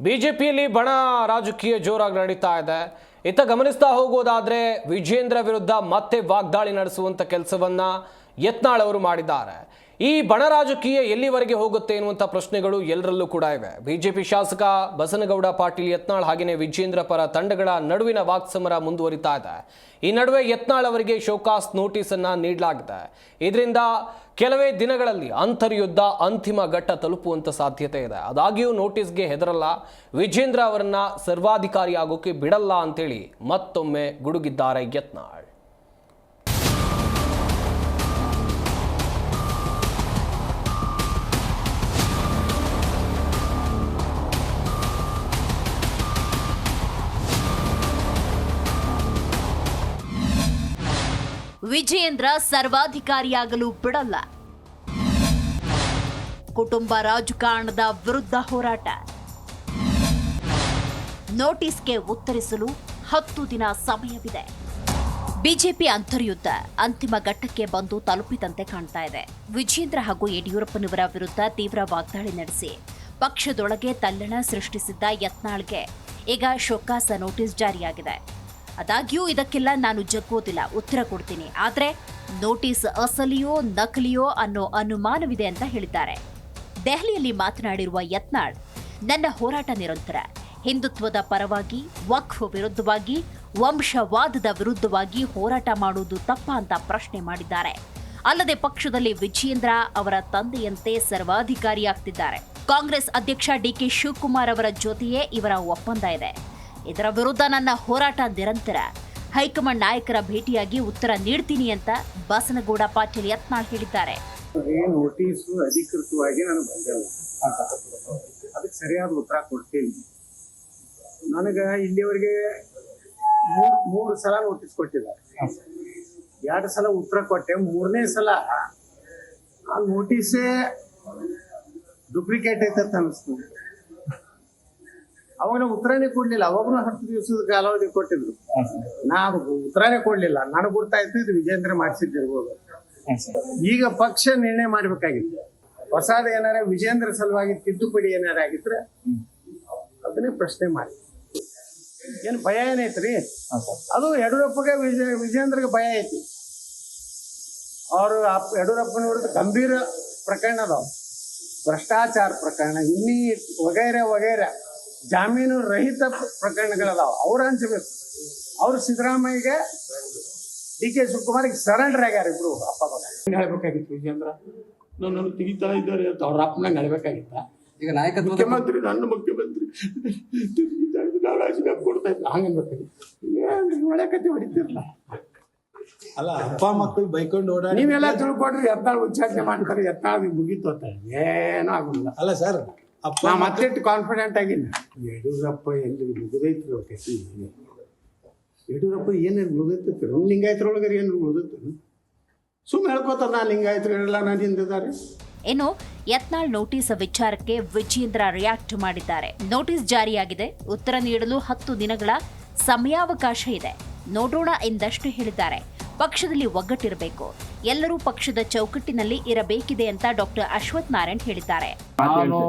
ಬಿಜೆಪಿಯಲ್ಲಿ ಬಣ ರಾಜಕೀಯ ಜೋರಾಗಿ ನಡೀತಾ ಇದೆ. ಇತ್ತ ಗಮನಿಸ್ತಾ ಹೋಗೋದಾದ್ರೆ ವಿಜೇಂದ್ರ ವಿರುದ್ಧ ಮತ್ತೆ ವಾಗ್ದಾಳಿ ನಡೆಸುವಂತ ಕೆಲಸವನ್ನ ಯತ್ನಾಳ್ ಅವರು ಮಾಡಿದ್ದಾರೆ. ಈ ಬಣ ರಾಜಕೀಯ ಎಲ್ಲಿವರೆಗೆ ಹೋಗುತ್ತೆ ಎನ್ನುವಂತ ಪ್ರಶ್ನೆಗಳು ಎಲ್ಲರಲ್ಲೂ ಕೂಡ ಇವೆ. ಬಿಜೆಪಿ ಶಾಸಕ ಬಸನಗೌಡ ಪಾಟೀಲ್ ಯತ್ನಾಳ್ ಹಾಗೆಯೇ ವಿಜೇಂದ್ರ ಪರ ತಂಡಗಳ ನಡುವಿನ ವಾಕ್ಸಮರ ಮುಂದುವರಿತಾ ಇದೆ. ಈ ನಡುವೆ ಯತ್ನಾಳ್ ಅವರಿಗೆ ಶೋಕಾಸ್ ನೋಟಿಸ್ ಅನ್ನ ನೀಡಲಾಗಿದೆ. ಇದರಿಂದ ಕೆಲವೇ ದಿನಗಳಲ್ಲಿ ಅಂತರ್ಯುದ್ಧ ಅಂತಿಮ ಘಟ್ಟ ತಲುಪುವಂತ ಸಾಧ್ಯತೆ ಇದೆ. ಆದಾಗ್ಯೂ ನೋಟಿಸ್ಗೆ ಹೆದರಲ್ಲ, ವಿಜೇಂದ್ರ ಅವರನ್ನ ಸರ್ವಾಧಿಕಾರಿ ಆಗೋಕೆ ಬಿಡಲ್ಲ ಅಂತೇಳಿ ಮತ್ತೊಮ್ಮೆ ಗುಡುಗಿದ್ದಾರೆ ಯತ್ನಾಳ್. ವಿಜಯೇಂದ್ರ ಸರ್ವಾಧಿಕಾರಿಯಾಗಲು ಬಿಡಲ್ಲ. ಕುಟುಂಬ ರಾಜಕಾರಣದ ವಿರುದ್ಧ ಹೋರಾಟ. ನೋಟಿಸ್ಗೆ ಉತ್ತರಿಸಲು 10 ದಿನ ಸಮಯವಿದೆ. ಬಿಜೆಪಿ ಅಂತರ್ಯುದ್ಧ ಅಂತಿಮ ಘಟ್ಟಕ್ಕೆ ಬಂದು ತಲುಪಿದಂತೆ ಕಾಣ್ತಾ ಇದೆ. ವಿಜೇಂದ್ರ ಹಾಗೂ ಯಡಿಯೂರಪ್ಪನವರ ವಿರುದ್ಧ ತೀವ್ರ ವಾಗ್ದಾಳಿ ನಡೆಸಿ ಪಕ್ಷದೊಳಗೆ ತಲ್ಲಣ ಸೃಷ್ಟಿಸಿದ್ದ ಯತ್ನಾಳ್ಗೆ ಈಗ ಶೋಕಾಸ ನೋಟಿಸ್ ಜಾರಿಯಾಗಿದೆ. ಆದಾಗ್ಯೂ ಇದಕ್ಕೆಲ್ಲ ನಾನು ಜಗ್ಗೋದಿಲ್ಲ, ಉತ್ತರ ಕೊಡ್ತೀನಿ. ಆದ್ರೆ ನೋಟಿಸ್ ಅಸಲಿಯೋ ನಕಲಿಯೋ ಅನ್ನೋ ಅನುಮಾನವಿದೆ ಅಂತ ಹೇಳಿದ್ದಾರೆ. ದೆಹಲಿಯಲ್ಲಿ ಮಾತನಾಡಿರುವ ಯತ್ನಾಳ್, ನನ್ನ ಹೋರಾಟ ನಿರಂತರ. ಹಿಂದುತ್ವದ ಪರವಾಗಿ, ವಕ್ಫ್ ವಿರುದ್ಧವಾಗಿ, ವಂಶವಾದದ ವಿರುದ್ಧವಾಗಿ ಹೋರಾಟ ಮಾಡುವುದು ತಪ್ಪ ಅಂತ ಪ್ರಶ್ನೆ ಮಾಡಿದ್ದಾರೆ. ಅಲ್ಲದೆ ಪಕ್ಷದಲ್ಲಿ ವಿಜೇಂದ್ರ ಅವರ ತಂದೆಯಂತೆ ಸರ್ವಾಧಿಕಾರಿಯಾಗ್ತಿದ್ದಾರೆ. ಕಾಂಗ್ರೆಸ್ ಅಧ್ಯಕ್ಷ ಡಿಕೆ ಶಿವಕುಮಾರ್ ಅವರ ಜೊತೆಯೇ ಇವರ ಒಪ್ಪಂದ ಇದೆ. ಇದರ ವಿರುದ್ಧ ನನ್ನ ಹೋರಾಟ ನಿರಂತರ. ಹೈಕಮಾಂಡ್ ನಾಯಕರ ಭೇಟಿಯಾಗಿ ಉತ್ತರ ನೀಡ್ತೀನಿ ಅಂತ ಬಸನಗೌಡ ಪಾಟೀಲ್ ಯತ್ನಾಳ್ ಹೇಳಿದ್ದಾರೆ. ನೋಟಿಸ್ ಅಧಿಕೃತವಾಗಿ ನಾನು ಬಂದಿಲ್ಲ, ಅದಕ್ಕೆ ಸರಿಯಾದ ಉತ್ತರ ಕೊಡ್ತೀನಿ. ನನಗೆ ಇಲ್ಲಿವರೆಗೆ ಮೂರು ಸಲ ನೋಟಿಸ್ ಕೊಟ್ಟಿದ್ದಾರೆ. 2 ಸಲ ಉತ್ತರ ಕೊಟ್ಟೆ. 3ನೇ ಸಲ ಆ ನೋಟಿಸೇ ಡೂಪ್ಲಿಕೇಟ್ ಐತೆ ಅಂತ ಅನಿಸ್ತು. ಅವಾಗ ನಾವು ಉತ್ತರನೇ ಕೊಡ್ಲಿಲ್ಲ. ಅವಾಗೂ 10 ದಿವಸದ ಕಾಲಾವಧಿ ಕೊಟ್ಟಿದ್ರು. ನಾವು ಉತ್ತರನೇ ಕೊಡ್ಲಿಲ್ಲ. ನನಗೆ ಗೊತ್ತಾಯ್ತು ಇದು ವಿಜೇಂದ್ರ ಮಾಡಿಸಿದ್ದಿರ್ಬೋದು. ಈಗ ಪಕ್ಷ ನಿರ್ಣಯ ಮಾಡ್ಬೇಕಾಗಿತ್ತು. ಹೊಸದ ಏನಾರ ವಿಜೇಂದ್ರ ಸಲುವಾಗಿ ತಿದ್ದುಪಡಿ ಏನಾರ ಆಗಿದ್ರೆ ಅದನ್ನೇ ಪ್ರಶ್ನೆ ಮಾಡಿ. ಏನು ಭಯ ಏನೈತ್ರಿ? ಅದು ಯಡಿಯೂರಪ್ಪಗೆ ವಿಜೇಂದ್ರಗೆ ಭಯ ಐತಿ. ಅವರು ಯಡಿಯೂರಪ್ಪನ ವಿರುದ್ಧ ಗಂಭೀರ ಪ್ರಕರಣ ಅದಾವ, ಭ್ರಷ್ಟಾಚಾರ ಪ್ರಕರಣ, ಇನ್ನೀ ವಗೈರೆ ವಗೈರೆ ಜಾಮೀನು ರಹಿತ ಪ್ರಕರಣಗಳದಾವ. ಅವ್ರು ಹಂಚಬೇಕು. ಅವ್ರು ಸಿದ್ದರಾಮಯ್ಯಗೆ, ಡಿ ಕೆ ಶಿವಕುಮಾರ್ಗೆ ಸರೆಂಡರ್ ಆಗ್ಯಾರ. ಇಬ್ರು ಅಪ್ಪ ಮಗ ಹೇಳ್ಬೇಕಾಗಿತ್ತು. ವಿಜೇಂದ್ರ ನನ್ನನ್ನು ತೆಗಿತಾ ಇದ್ದಾರೆ ಅಂತ ಅವ್ರ ಅಪ್ಪನಂಗೆ ಹೇಳ್ಬೇಕಾಗಿತ್ತ. ಈಗ ನಾಯಕತ್ವ ಮುಖ್ಯಮಂತ್ರಿ, ನನ್ನ ಮುಖ್ಯಮಂತ್ರಿ ನಾವು ರಾಜೀನಾಮೆ ಕೊಡ್ತಾ ಇದ್ದ ಹಂಗನ್ಬೇಕಾಗಿತ್ತು. ಒಳ್ಳೆ ಕತೆ ಹೊಡಿತಿರ್ಲ. ಅಲ್ಲ, ಅಪ್ಪ ಮಕ್ಕಳು ಬೈಕೊಂಡು ಓಡಾಡಿ ನೀವೆಲ್ಲ ತಿಳ್ಕೊಡ್ರಿ. ಯತ್ನಾಳ್ ಉಚ್ಚಾಟನೆ ಮಾಡ್ತಾರೆ, ಯತ್ನಾಳ್ ಮುಗೀತು ಅಂತ ಏನೂ ಆಗುದಿಲ್ಲ. ಅಲ್ಲ ಸರ್, ನಾ ಮತ್ತೆಷ್ಟು ಕಾನ್ಫಿಡೆಂಟ್ ಆಗಿಲ್ಲ. ಯಡಿಯೂರಪ್ಪ ಎಲ್ಲಿ ಮುಗಿದೈತಿ ಕತಿ. ಯಡಿಯೂರಪ್ಪ ಏನೇನು ಮುಗಿದೈತಿ? ಲಿಂಗಾಯತರೊಳಗರೆ ಏನು ಮುಗಿದೈತಿ? ಸುಮ್ಮನೆ ಹೇಳ್ಕೊತಾರ ನಾ ಲಿಂಗಾಯತರೆಲ್ಲ ನಾನು ಹಿಂದಿದ್ದಾರೆ. ಇನ್ನು ಯತ್ನಾಳ್ ನೋಟಿಸ್ ವಿಚಾರಕ್ಕೆ ವಿಜೇಂದ್ರ ರಿಯಾಕ್ಟ್ ಮಾಡಿದ್ದಾರೆ. ನೋಟಿಸ್ ಜಾರಿಯಾಗಿದೆ, ಉತ್ತರ ನೀಡಲು 10 ದಿನಗಳ ಸಮಯಾವಕಾಶ ಇದೆ, ನೋಡೋಣ ಎಂದಷ್ಟು ಹೇಳಿದ್ದಾರೆ. ಪಕ್ಷದಲ್ಲಿ ಒಗ್ಗಟ್ಟಿರಬೇಕು, ಎಲ್ಲರೂ ಪಕ್ಷದ ಚೌಕಟ್ಟಿನಲ್ಲಿ ಇರಬೇಕಿದೆ ಅಂತ ಡಾಕ್ಟರ್ ಅಶ್ವಥ್ ನಾರಾಯಣ್ ಹೇಳಿದ್ದಾರೆ. ನಾನು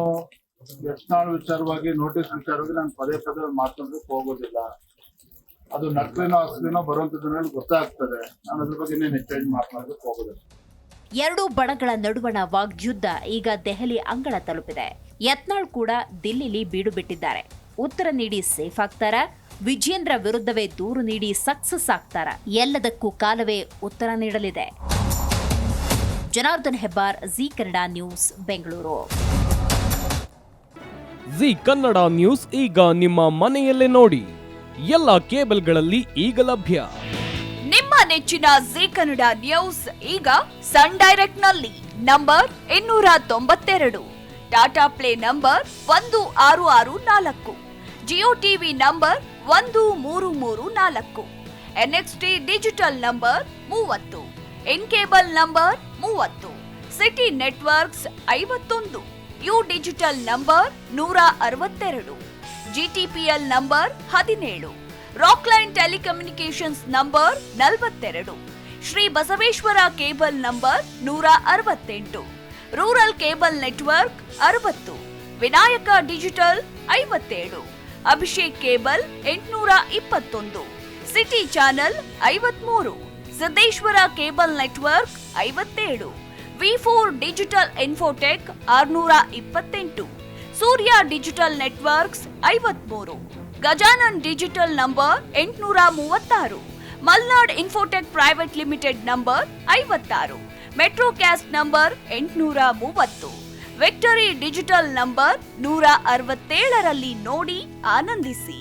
ಯತ್ನಾಳ್ ವಿಚಾರವಾಗಿ, ನೋಟಿಸ್ ವಿಚಾರವಾಗಿ ನಾನು ಪದೇ ಮಾತಾಡೋದಕ್ಕೆ ಹೋಗೋದಿಲ್ಲ. ಅದು ನಕಲಿನೋ ಅಸಲಿನೋ ಬರುವಂತದ್ದು ಗೊತ್ತಾಗ್ತದೆ. ನಾನು ಅದ್ರ ಬಗ್ಗೆ ಹೆಚ್ಚಾಗಿ ಮಾತನಾಡೋದಕ್ಕೆ ಹೋಗೋದಿಲ್ಲ. 2 ಬಣಗಳ ನಡುವಣ ವಾಗ್ಯುದ್ಧ ಈಗ ದೆಹಲಿ ಅಂಗಳ ತಲುಪಿದೆ. ಯತ್ನಾಳ್ ಕೂಡ ದಿಲ್ಲಿಲಿ ಬೀಡು ಬಿಟ್ಟಿದ್ದಾರೆ. ಉತ್ತರ ನೀಡಿ ಸೇಫ್ ಆಗ್ತಾರಾ, ವಿಜೇಂದ್ರ ವಿರುದ್ಧವೇ ದೂರು ನೀಡಿ ಸಕ್ಸಸ್ ಆಗ್ತಾರಾ? ಎಲ್ಲದಕ್ಕೂ ಕಾಲವೇ ಉತ್ತರ ನೀಡಲಿದೆ. Janardhan Hebbar, G Kannada news, Bengaluru. G Kannada news ಈಗ ನಿಮ್ಮ ಮನೆಯಲ್ಲೇ ನೋಡಿ. ಎಲ್ಲ ಕೇಬಲ್ಗಳಲ್ಲಿ ಈಗ ಲಭ್ಯ. ನಿಮ್ಮ ನೆಚ್ಚಿನ ಜಿ ಕನ್ನಡ ನ್ಯೂಸ್ ಈಗ ಸನ್ ಡೈರೆಕ್ಟ್ ನಲ್ಲಿ number 292, Tata play number 1664, Jio TV number 1334, NXT digital number 30, in cable number 30, city networks 51, U digital number 162, GTPL number 17, Rockline telecommunications number 42, Shri Basaveshwara cable number 168, rural cable network 60, Vinayaka digital 57, Abhishek cable 821, city channel 53, Siddeshwara cable network 57, V4 digital Infotech 628, Surya digital networks 53, Gajanan digital number 836, Malnad infotech private limited number 56, Metrocast number 830, victory digital number 167ರಲ್ಲಿ ನೋಡಿ ಆನಂದಿಸಿ.